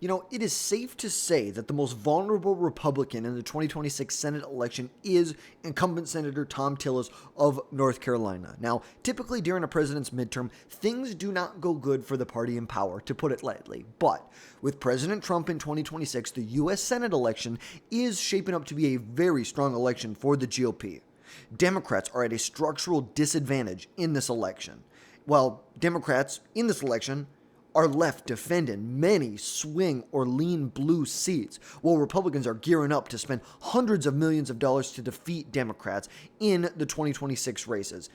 It is safe to say that the most vulnerable Republican in the 2026 Senate election is incumbent Senator Thom Tillis of North Carolina. Now, typically during a president's midterm, things do not go good for the party in power, to put it lightly. But with President Trump in 2026, the U.S. Senate election is shaping up to be a very strong election for the GOP. Democrats are at a structural disadvantage in this election. While Democrats in this election are left defending many swing or lean blue seats, while Republicans are gearing up to spend hundreds of millions of dollars to defeat Democrats in the 2026 races.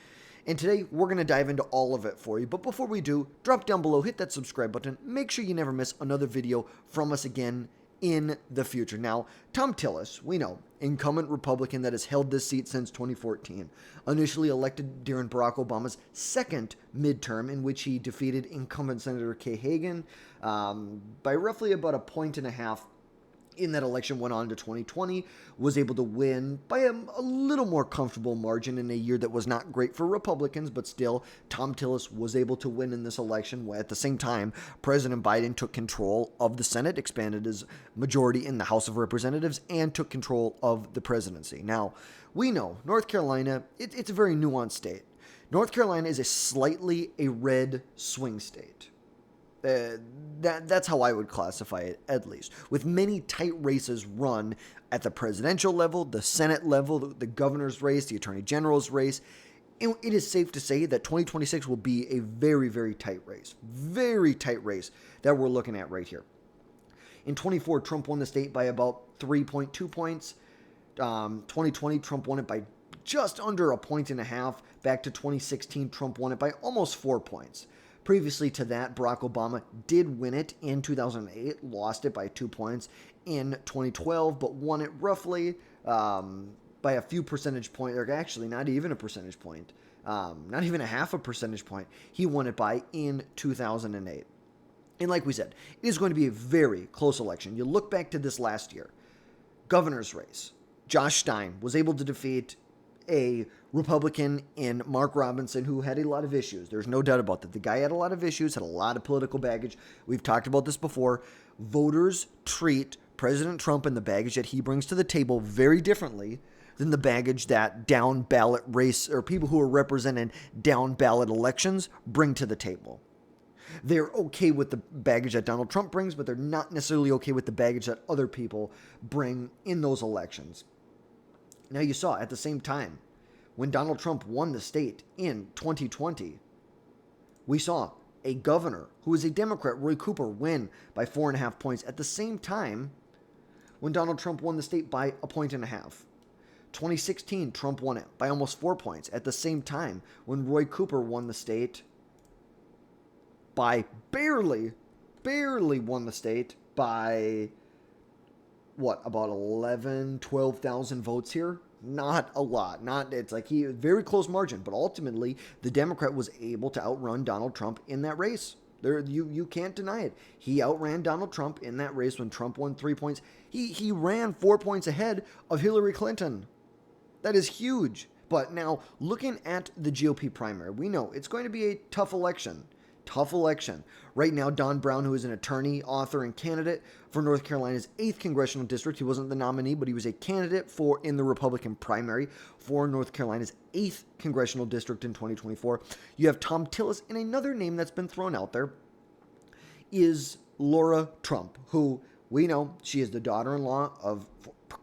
And today, we're going to dive into all of it for you. But before we do, drop down below, hit that subscribe button, make sure you never miss another video from us again in the future. Now, Thom Tillis, we know, incumbent Republican that has held this seat since 2014, initially elected during Barack Obama's second midterm, in which he defeated incumbent Senator Kay Hagan by roughly about 1.5 points in that election. Went on to 2020, was able to win by a little more comfortable margin in a year that was not great for Republicans, but still, Thom Tillis was able to win in this election. At the same time, President Biden took control of the Senate, expanded his majority in the House of Representatives, and took control of the presidency. Now, we know North Carolina, it's a very nuanced state. North Carolina is slightly a red swing state. That's how I would classify it, at least. With many tight races run at the presidential level, the Senate level, the governor's race, the attorney general's race, it is safe to say that 2026 will be a very, very tight race. Very tight race that we're looking at right here. In 2024, Trump won the state by about 3.2 points. 2020, Trump won it by just under 1.5 points. Back to 2016, Trump won it by almost 4 points. Previously to that, Barack Obama did win it in 2008, lost it by 2 points in 2012, but won it roughly by a few percentage points, or actually not even a percentage point, not even a half a percentage point. He won it by in 2008. And like we said, it is going to be a very close election. You look back to this last year, governor's race. Josh Stein was able to defeat a Republican in Mark Robinson who had a lot of issues. There's no doubt about that. The guy had a lot of issues, had a lot of political baggage. We've talked about this before. Voters treat President Trump and the baggage that he brings to the table very differently than the baggage that down ballot race or people who are represented down ballot elections bring to the table. They're okay with the baggage that Donald Trump brings, but they're not necessarily okay with the baggage that other people bring in those elections. Now, you saw at the same time, when Donald Trump won the state in 2020, we saw a governor who was a Democrat, Roy Cooper, win by 4.5 points. At the same time, when Donald Trump won the state by 1.5 points. 2016, Trump won it by almost 4 points. At the same time, when Roy Cooper won the state by barely won the state by about 12,000 votes here? Not a lot. It's like very close margin, but ultimately the Democrat was able to outrun Donald Trump in that race. You can't deny it. He outran Donald Trump in that race when Trump won 3 points. He ran 4 points ahead of Hillary Clinton. That is huge. But now, looking at the GOP primary, we know it's going to be a tough election. Right now, Don Brown, who is an attorney, author, and candidate for North Carolina's 8th congressional district, he wasn't the nominee, but he was a candidate in the Republican primary for North Carolina's 8th congressional district in 2024. You have Thom Tillis, and another name that's been thrown out there is Laura Trump, who we know she is the daughter-in-law of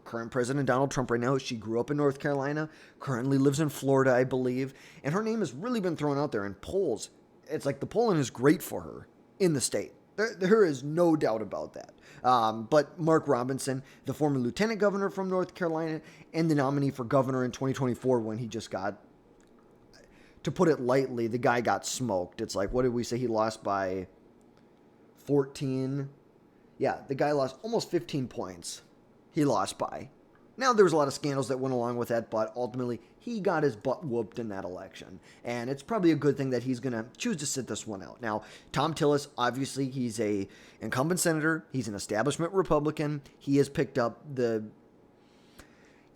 current President Donald Trump right now. She grew up in North Carolina, currently lives in Florida, I believe, and her name has really been thrown out there in polls. It's like the polling is great for her in the state. There is no doubt about that. But Mark Robinson, the former lieutenant governor from North Carolina and the nominee for governor in 2024 when he just got, to put it lightly, the guy got smoked. It's like, what did we say? He lost by 14. Yeah, the guy lost almost 15 points. He lost by. Now, there was a lot of scandals that went along with that, but ultimately, he got his butt whooped in that election. And it's probably a good thing that he's going to choose to sit this one out. Now, Thom Tillis, obviously, he's a incumbent senator. He's an establishment Republican. He has picked up the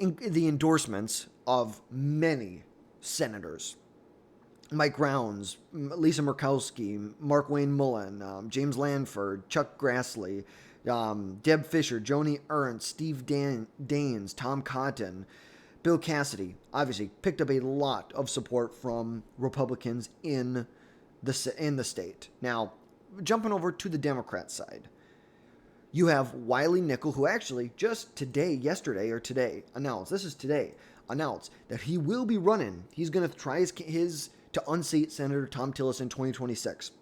endorsements of many senators. Mike Rounds, Lisa Murkowski, Mark Wayne Mullen, James Lanford, Chuck Grassley, Deb Fisher, Joni Ernst, Steve Daines, Tom Cotton, Bill Cassidy, obviously picked up a lot of support from Republicans in the state. Now, jumping over to the Democrat side, you have Wiley Nickel, who actually just today announced that he will be running. He's going to try his to unseat Senator Thom Tillis in 2026.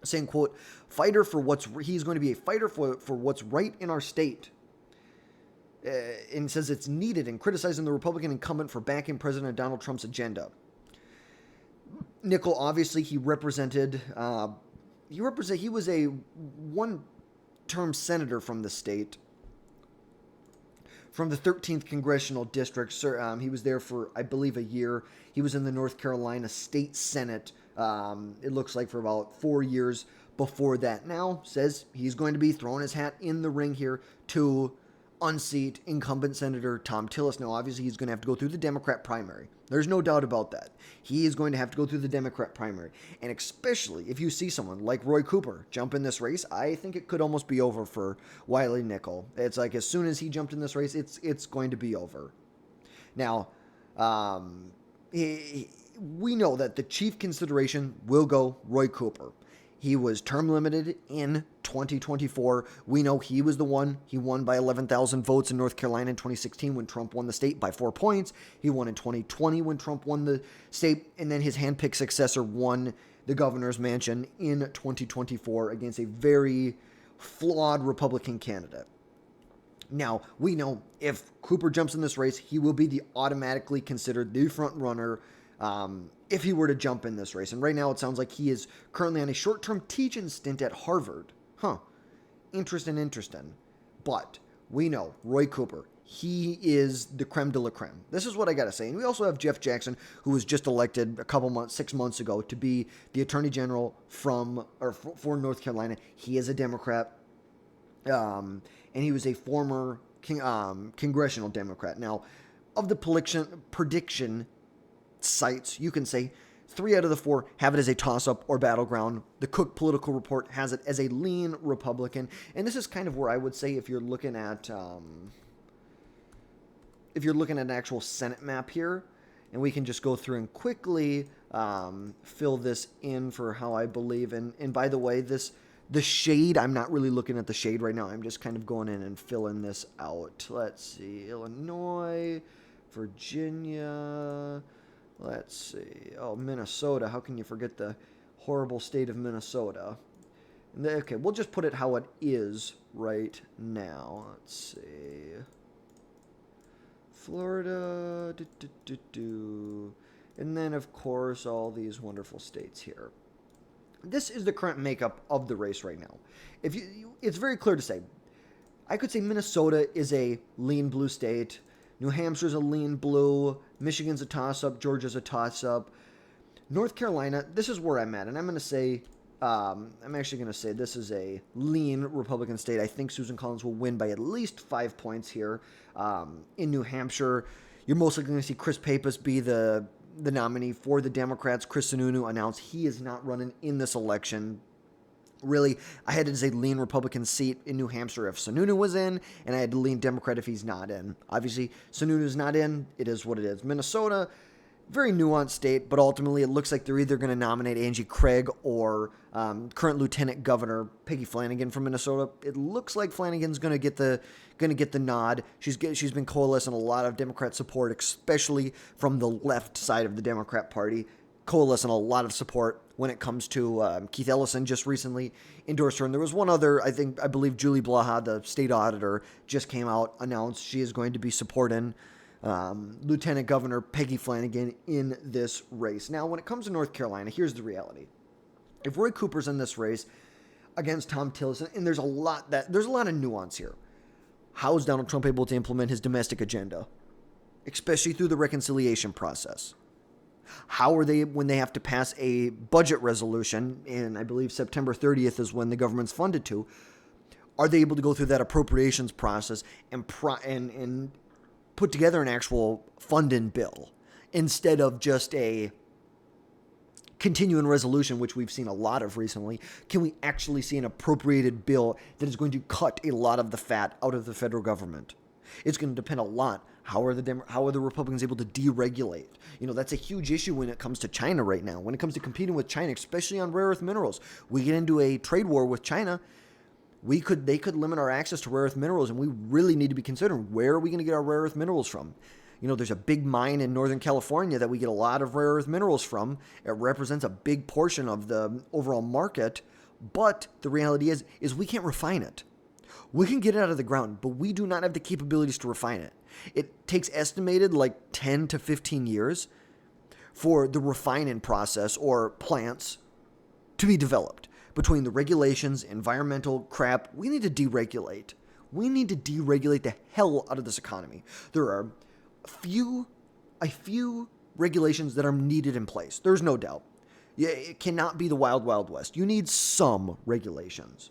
Saying, quote, he's going to be a fighter for what's right in our state. And says it's needed, and criticizing the Republican incumbent for backing President Donald Trump's agenda. Nickel, obviously, he was a one-term senator from the state, from the 13th Congressional District. He was there for, I believe, a year. He was in the North Carolina State Senate, it looks like, for about 4 years before that. Now, says he's going to be throwing his hat in the ring here to unseat incumbent Senator Thom Tillis. Now, obviously, he's going to have to go through the Democrat primary. There's no doubt about that. He is going to have to go through the Democrat primary. And especially if you see someone like Roy Cooper jump in this race, I think it could almost be over for Wiley Nickel. It's like as soon as he jumped in this race, it's going to be over. Now, we know that the chief consideration will go Roy Cooper. He was term limited in 2024. We know he was the one. He won by 11,000 votes in North Carolina in 2016 when Trump won the state by 4 points. He won in 2020 when Trump won the state. And then his handpicked successor won the governor's mansion in 2024 against a very flawed Republican candidate. Now, we know if Cooper jumps in this race, he will be the automatically considered the front runner if he were to jump in this race. And right now it sounds like he is currently on a short-term teaching stint at Harvard. Interesting. But we know Roy Cooper, he is the creme de la creme. This is what I got to say. And we also have Jeff Jackson, who was just elected 6 months ago to be the Attorney General for North Carolina. He is a Democrat, and he was a former congressional Democrat. Now, of the prediction sites, you can say 3 out of the 4 have it as a toss-up or battleground. The Cook Political Report has it as a lean Republican, and this is kind of where I would say if you're looking at an actual Senate map here, and we can just go through and quickly fill this in for how I believe. And by the way, the shade, I'm not really looking at the shade right now. I'm just kind of going in and filling this out. Let's see, Illinois, Virginia. Let's see. Oh, Minnesota. How can you forget the horrible state of Minnesota? Okay, we'll just put it how it is right now. Let's see. Florida. And then, of course, all these wonderful states here. This is the current makeup of the race right now. It's very clear to say. I could say Minnesota is a lean blue state. New Hampshire's a lean blue. Michigan's a toss-up. Georgia's a toss-up. North Carolina, this is where I'm at. And I'm actually going to say this is a lean Republican state. I think Susan Collins will win by at least 5 points here. In New Hampshire, you're mostly going to see Chris Pappas be the nominee for the Democrats. Chris Sununu announced he is not running in this election. Really, I had it as a lean Republican seat in New Hampshire if Sununu was in, and I had to lean Democrat if he's not in. Obviously, Sununu's not in. It is what it is. Minnesota, very nuanced state, but ultimately it looks like they're either going to nominate Angie Craig or current Lieutenant Governor Peggy Flanagan from Minnesota. It looks like Flanagan's going to get the nod. She's been coalescing a lot of Democrat support, especially from the left side of the Democrat Party. Coalescing a lot of support when it comes to Keith Ellison just recently endorsed her. And there was one other, I believe Julie Blaha, the state auditor, just came out, announced she is going to be supporting Lieutenant Governor Peggy Flanagan in this race. Now, when it comes to North Carolina, here's the reality. If Roy Cooper's in this race against Thom Tillis, and there's a lot of nuance here. How is Donald Trump able to implement his domestic agenda, especially through the reconciliation process? How are they, when they have to pass a budget resolution, and I believe September 30th is when the government's funded to, are they able to go through that appropriations process and put together an actual funding bill instead of just a continuing resolution, which we've seen a lot of recently? Can we actually see an appropriated bill that is going to cut a lot of the fat out of the federal government? It's going to depend a lot. How are the Republicans able to deregulate? That's a huge issue when it comes to China right now. When it comes to competing with China, especially on rare earth minerals, we get into a trade war with China. They could limit our access to rare earth minerals, and we really need to be considering, where are we going to get our rare earth minerals from? There's a big mine in Northern California that we get a lot of rare earth minerals from. It represents a big portion of the overall market, but the reality is we can't refine it. We can get it out of the ground, but we do not have the capabilities to refine it. It takes estimated 10 to 15 years for the refining process or plants to be developed. Between the regulations, environmental crap, we need to deregulate. We need to deregulate the hell out of this economy. There are a few regulations that are needed in place. There's no doubt. It cannot be the wild, wild west. You need some regulations.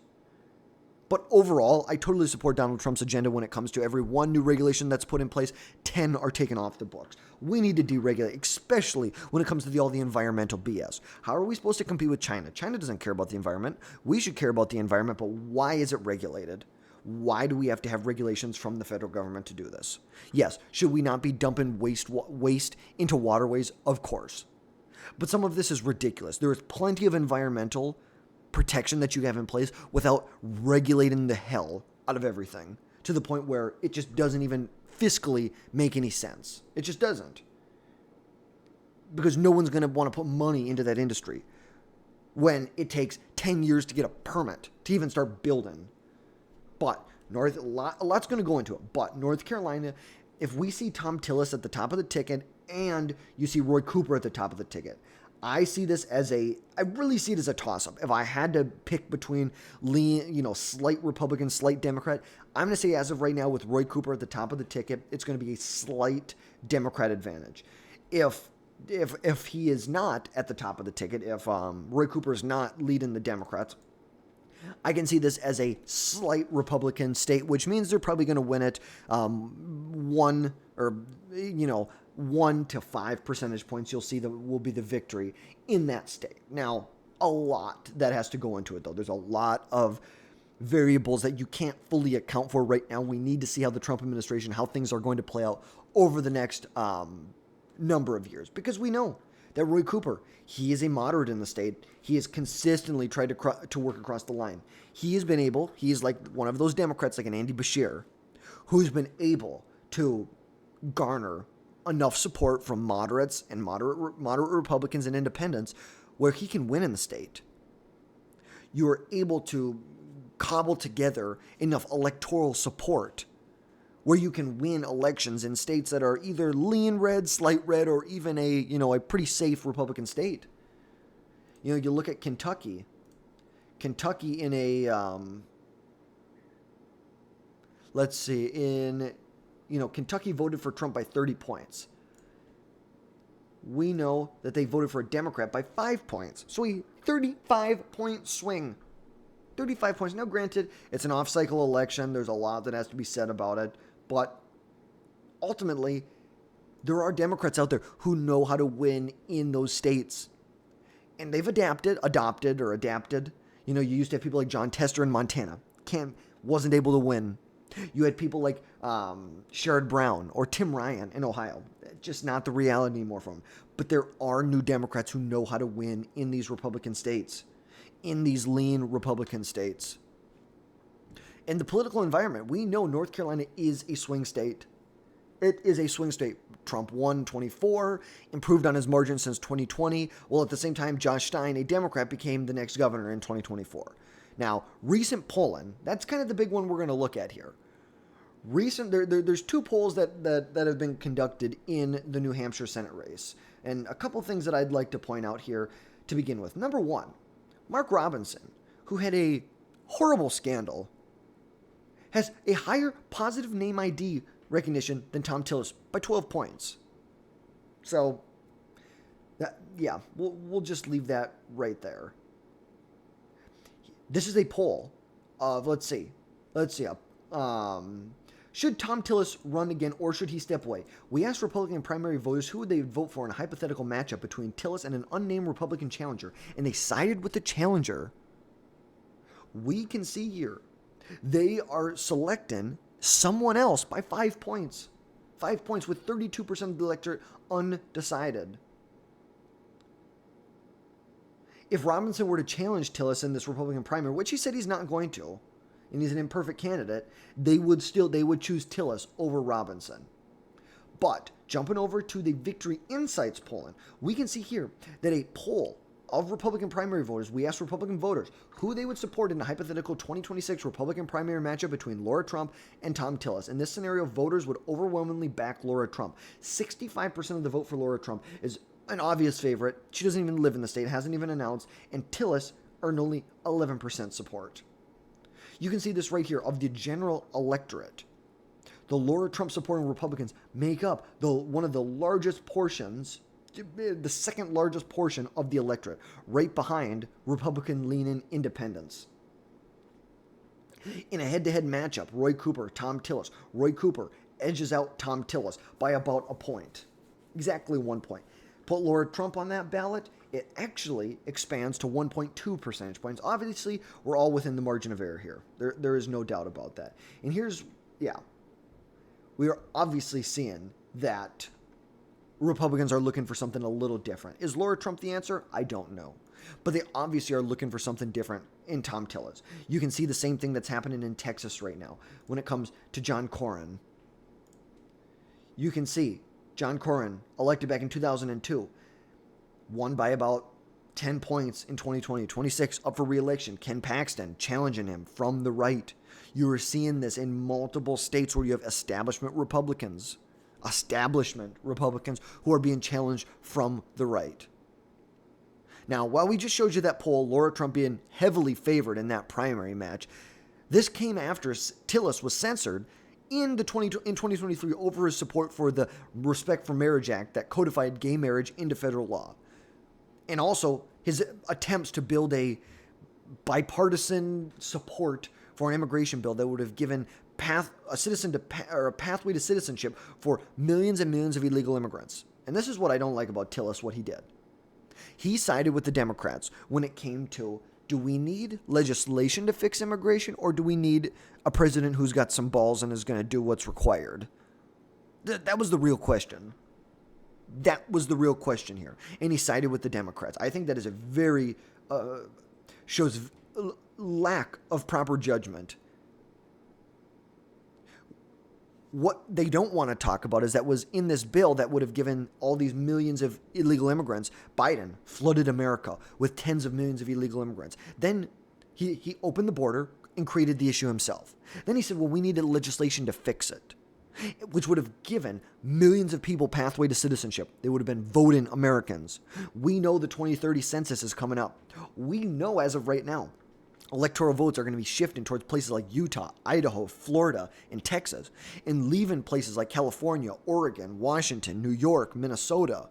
But overall, I totally support Donald Trump's agenda when it comes to every one new regulation that's put in place, 10 are taken off the books. We need to deregulate, especially when it comes to all the environmental BS. How are we supposed to compete with China? China doesn't care about the environment. We should care about the environment, but why is it regulated? Why do we have to have regulations from the federal government to do this? Yes, should we not be dumping waste into waterways? Of course. But some of this is ridiculous. There is plenty of environmental protection that you have in place without regulating the hell out of everything to the point where it just doesn't even fiscally make any sense. It just doesn't. Because no one's going to want to put money into that industry when it takes 10 years to get a permit to even start building. But a lot's going to go into it. But North Carolina, if we see Thom Tillis at the top of the ticket and you see Roy Cooper at the top of the ticket, I really see it as a toss-up. If I had to pick between slight Republican, slight Democrat, I'm going to say as of right now, with Roy Cooper at the top of the ticket, it's going to be a slight Democrat advantage. If he is not at the top of the ticket, if Roy Cooper is not leading the Democrats, I can see this as a slight Republican state, which means they're probably going to win it 1 to 5 percentage points. You'll see that will be the victory in that state. Now, a lot that has to go into it, though. There's a lot of variables that you can't fully account for right now. We need to see how the Trump administration, how things are going to play out over the next number of years, because we know that Roy Cooper, he is a moderate in the state. He has consistently tried to work across the line. He's like one of those Democrats like an Andy Beshear, who's been able to garner enough support from moderates and moderate Republicans and independents where he can win in the state. You are able to cobble together enough electoral support where you can win elections in states that are either lean red, slight red, or even a pretty safe Republican state. You look at Kentucky. Kentucky in a Kentucky voted for Trump by 30 points. We know that they voted for a Democrat by 5 points. So a 35-point swing. 35 points. Now, granted, it's an off-cycle election. There's a lot that has to be said about it. But ultimately, there are Democrats out there who know how to win in those states. And they've adopted. You used to have people like John Tester in Montana. Wasn't able to win. You had people like Sherrod Brown or Tim Ryan in Ohio. Just not the reality anymore for them. But there are new Democrats who know how to win in these Republican states, in these lean Republican states. In the political environment, we know North Carolina is a swing state. It is a swing state. Trump won 24, improved on his margin since 2020, while at the same time, Josh Stein, a Democrat, became the next governor in 2024. Now, recent polling, that's kind of the big one we're going to look at here. There's two polls that have been conducted in the New Hampshire Senate race, and a couple things that I'd like to point out here to begin with. Number one, Mark Robinson, who had a horrible scandal, has a higher positive name ID recognition than Thom Tillis by 12 points. So, we'll just leave that right there. This is a poll of, let's see, Should Thom Tillis run again or should he step away? We asked Republican primary voters who would they vote for in a hypothetical matchup between Tillis and an unnamed Republican challenger, and they sided with the challenger. We can see here they are selecting someone else by 5 points. 5 points with 32% of the electorate undecided. If Robinson were to challenge Tillis in this Republican primary, which he said he's not going to, and he's an imperfect candidate, they would choose Tillis over Robinson. But jumping over to the Victory Insights polling, we can see here that a poll of Republican primary voters, we asked Republican voters who they would support in a hypothetical 2026 Republican primary matchup between Laura Trump and Thom Tillis. In this scenario, voters would overwhelmingly back Laura Trump. 65% of the vote for Laura Trump is an obvious favorite. She doesn't even live in the state, hasn't even announced, and Tillis earned only 11% support. You can see this right here of the general electorate. The Laura Trump supporting Republicans make up one of the largest portions, the second largest portion of the electorate, right behind Republican leaning independents. In a head-to-head matchup, Roy Cooper, Thom Tillis. Roy Cooper edges out Thom Tillis by about a point. Exactly 1 point. Put Laura Trump on that ballot, it actually expands to 1.2 percentage points. Obviously, we're all within the margin of error here. There is no doubt about that. And we are obviously seeing that Republicans are looking for something a little different. Is Laura Trump the answer? I don't know. But they obviously are looking for something different in Thom Tillis. You can see the same thing that's happening in Texas right now when it comes to John Cornyn. You can see John Cornyn, elected back in 2002, won by about 10 points in 2020. 26 up for re-election. Ken Paxton challenging him from the right. You are seeing this in multiple states where you have establishment Republicans who are being challenged from the right. Now, while we just showed you that poll, Laura Trump being heavily favored in that primary match, this came after Tillis was censored in 2023 over his support for the Respect for Marriage Act that codified gay marriage into federal law. And also his attempts to build a bipartisan support for an immigration bill that would have given a pathway to citizenship for millions and millions of illegal immigrants. And this is what I don't like about Tillis, what he did. He sided with the Democrats when it came to, do we need legislation to fix immigration, or do we need a president who's got some balls and is going to do what's required? That was the real question. That was the real question here. And he sided with the Democrats. I think that is a very, shows lack of proper judgment. What they don't want to talk about is that was in this bill that would have given all these millions of illegal immigrants. Biden flooded America with tens of millions of illegal immigrants. Then he opened the border and created the issue himself. Then he said, well, we needed legislation to fix it, which would have given millions of people pathway to citizenship. They would have been voting Americans. We know the 2030 census is coming up. We know as of right now, electoral votes are going to be shifting towards places like Utah, Idaho, Florida, and Texas, and leaving places like California, Oregon, Washington, New York, Minnesota,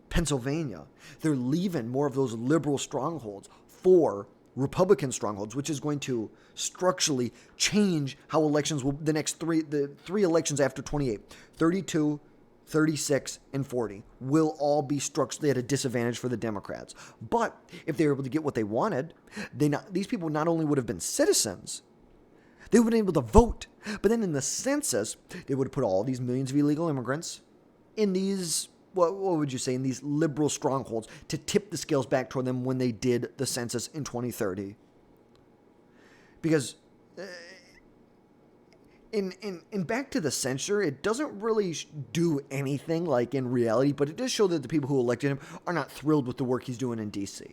Pennsylvania. They're leaving more of those liberal strongholds for Republican strongholds, which is going to structurally change how elections will, the three elections after 28, 32, 36, and 40 will all be structurally at a disadvantage for the Democrats. But if they were able to get what they wanted, these people not only would have been citizens, they would have been able to vote. But then in the census, they would have put all these millions of illegal immigrants in these, what would you say, in these liberal strongholds to tip the scales back toward them when they did the census in 2030. Because in back to the censure, it doesn't really do anything like in reality, but it does show that the people who elected him are not thrilled with the work he's doing in D.C.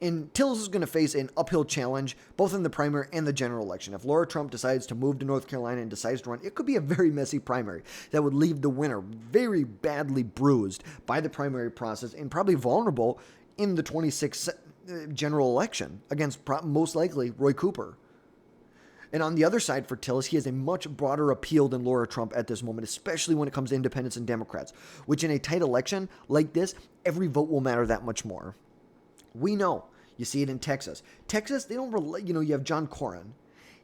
And Tillis is going to face an uphill challenge, both in the primary and the general election. If Laura Trump decides to move to North Carolina and decides to run, it could be a very messy primary that would leave the winner very badly bruised by the primary process and probably vulnerable in the 26th general election against most likely Roy Cooper. And on the other side for Tillis, he has a much broader appeal than Laura Trump at this moment, especially when it comes to independents and Democrats, which in a tight election like this, every vote will matter that much more. We know. You see it in Texas. Texas, they don't relate. You have John Cornyn.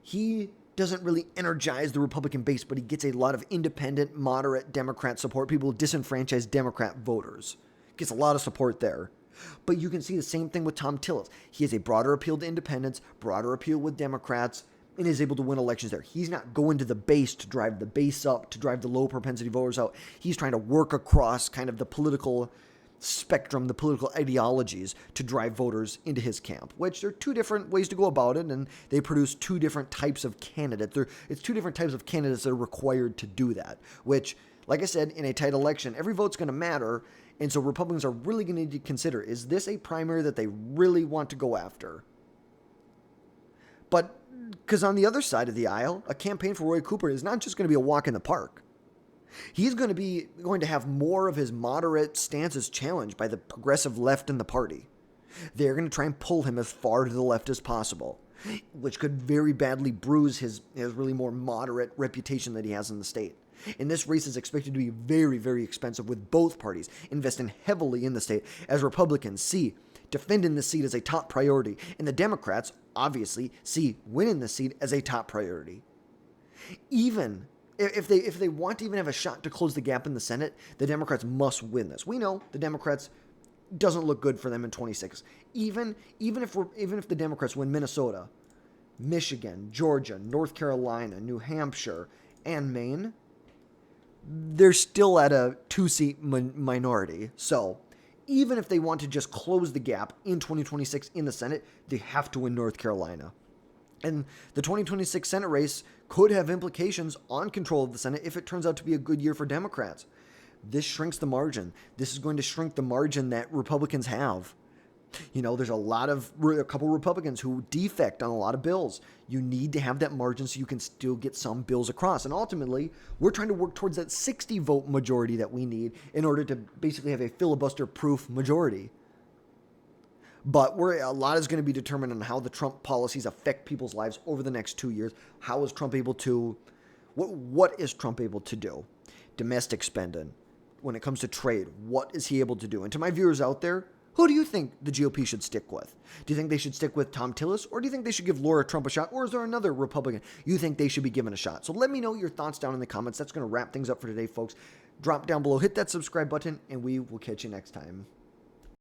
He doesn't really energize the Republican base, but he gets a lot of independent, moderate Democrat support, people disenfranchised Democrat voters. Gets a lot of support there. But you can see the same thing with Thom Tillis. He has a broader appeal to independents, broader appeal with Democrats, and is able to win elections there. He's not going to the base to drive the base up, to drive the low propensity voters out. He's trying to work across kind of the political spectrum, the political ideologies to drive voters into his camp, which there are two different ways to go about it, and they produce two different types of candidates. It's two different types of candidates that are required to do that, which, like I said, in a tight election, every vote's going to matter, and so Republicans are really going to need to consider, is this a primary that they really want to go after? But, because on the other side of the aisle, a campaign for Roy Cooper is not just going to be a walk in the park. He's going to have more of his moderate stances challenged by the progressive left in the party. They're going to try and pull him as far to the left as possible, which could very badly bruise his really more moderate reputation that he has in the state. And this race is expected to be very, very expensive, with both parties investing heavily in the state, as Republicans see defending the seat as a top priority, and the Democrats obviously see winning the seat as a top priority. Even if they want to even have a shot to close the gap in the Senate, the Democrats must win this. We know the Democrats doesn't look good for them in 26. Even if the Democrats win Minnesota, Michigan, Georgia, North Carolina, New Hampshire, and Maine, they're still at a 2-seat minority. So even if they want to just close the gap in 2026 in the Senate, they have to win North Carolina. And the 2026 Senate race could have implications on control of the Senate if it turns out to be a good year for Democrats. This shrinks the margin. This is going to shrink the margin that Republicans have. You know, there's a couple Republicans who defect on a lot of bills. You need to have that margin so you can still get some bills across. And ultimately, we're trying to work towards that 60-vote majority that we need in order to basically have a filibuster-proof majority. But a lot is going to be determined on how the Trump policies affect people's lives over the next 2 years. How is Trump able to, what is Trump able to do? Domestic spending. When it comes to trade, what is he able to do? And to my viewers out there, who do you think the GOP should stick with? Do you think they should stick with Thom Tillis, or do you think they should give Laura Trump a shot, or is there another Republican you think they should be given a shot? So let me know your thoughts down in the comments. That's going to wrap things up for today, folks. Drop down below, hit that subscribe button, and we will catch you next time.